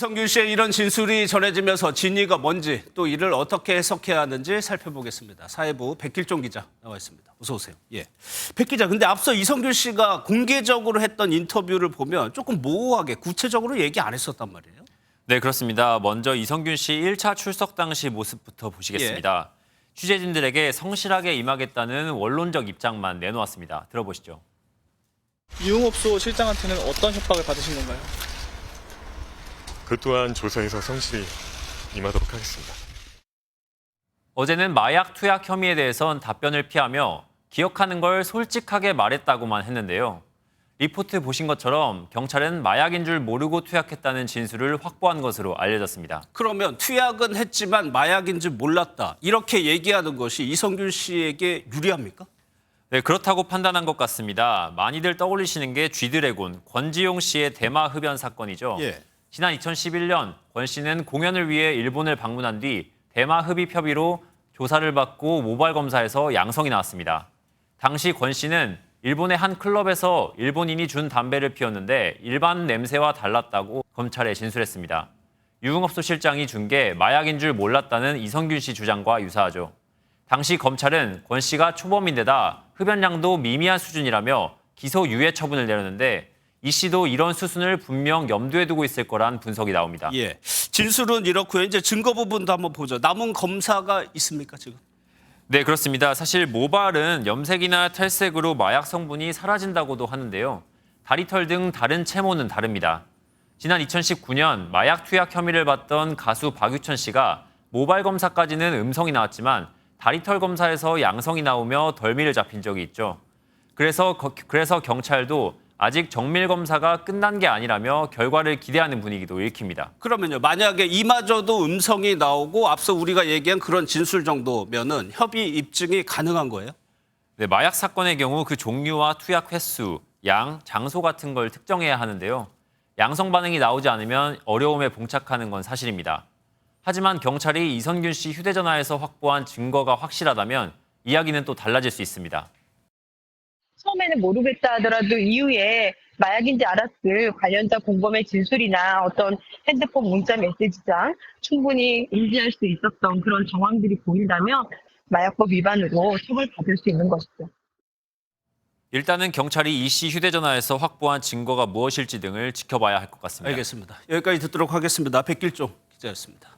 이성균 씨의 이런 진술이 전해지면서 진위가 뭔지 또 이를 어떻게 해석해야 하는지 살펴보겠습니다. 사회부 백길종 기자 나와 있습니다. 어서 오세요. 예, 백 기자, 근데 앞서 이성균 씨가 공개적으로 했던 인터뷰를 보면 조금 모호하게 구체적으로 얘기 안 했었단 말이에요. 네, 그렇습니다. 먼저 이성균 씨 1차 출석 당시 모습부터 보시겠습니다. 취재진들에게 성실하게 임하겠다는 원론적 입장만 내놓았습니다. 들어보시죠. 유흥업소 실장한테는 어떤 협박을 받으신 건가요? 그 또한 조사에서 성실히 임하도록 하겠습니다. 어제는 마약 투약 혐의에 대해선 답변을 피하며 기억하는 걸 솔직하게 말했다고만 했는데요. 리포트 보신 것처럼 경찰은 마약인 줄 모르고 투약했다는 진술을 확보한 것으로 알려졌습니다. 그러면 투약은 했지만 마약인 줄 몰랐다, 이렇게 얘기하는 것이 이성균 씨에게 유리합니까? 네, 그렇다고 판단한 것 같습니다. 많이들 떠올리시는 게 쥐드래곤, 권지용 씨의 대마 흡연 사건이죠. 예. 지난 2011년 권 씨는 공연을 위해 일본을 방문한 뒤 대마 흡입 혐의로 조사를 받고 모발 검사에서 양성이 나왔습니다. 당시 권 씨는 일본의 한 클럽에서 일본인이 준 담배를 피웠는데 일반 냄새와 달랐다고 검찰에 진술했습니다. 유흥업소 실장이 준 게 마약인 줄 몰랐다는 이성균 씨 주장과 유사하죠. 당시 검찰은 권 씨가 초범인데다 흡연량도 미미한 수준이라며 기소 유예 처분을 내렸는데 이 씨도 이런 수순을 분명 염두에 두고 있을 거란 분석이 나옵니다. 예. 진술은 이렇고요. 이제 증거 부분도 한번 보죠. 남은 검사가 있습니까, 지금? 네, 그렇습니다. 사실 모발은 염색이나 탈색으로 마약 성분이 사라진다고도 하는데요. 다리털 등 다른 채모는 다릅니다. 지난 2019년 마약 투약 혐의를 받던 가수 박유천 씨가 모발 검사까지는 음성이 나왔지만 다리털 검사에서 양성이 나오며 덜미를 잡힌 적이 있죠. 그래서 경찰도 아직 정밀 검사가 끝난 게 아니라며 결과를 기대하는 분위기도 읽힙니다. 그러면요, 만약에 이마저도 음성이 나오고 앞서 우리가 얘기한 그런 진술 정도면은 협의 입증이 가능한 거예요? 네, 마약 사건의 경우 그 종류와 투약 횟수, 양, 장소 같은 걸 특정해야 하는데요. 양성 반응이 나오지 않으면 어려움에 봉착하는 건 사실입니다. 하지만 경찰이 이성균 씨 휴대전화에서 확보한 증거가 확실하다면 이야기는 또 달라질 수 있습니다. 처음에는 모르겠다 하더라도 이후에 마약인지 알았을 관련자 공범의 진술이나 어떤 핸드폰 문자 메시지장 충분히 인지할 수 있었던 그런 정황들이 보인다면 마약법 위반으로 처벌받을 수 있는 것이죠. 일단은 경찰이 이 씨 휴대전화에서 확보한 증거가 무엇일지 등을 지켜봐야 할 것 같습니다. 알겠습니다. 여기까지 듣도록 하겠습니다. 백길종 기자였습니다.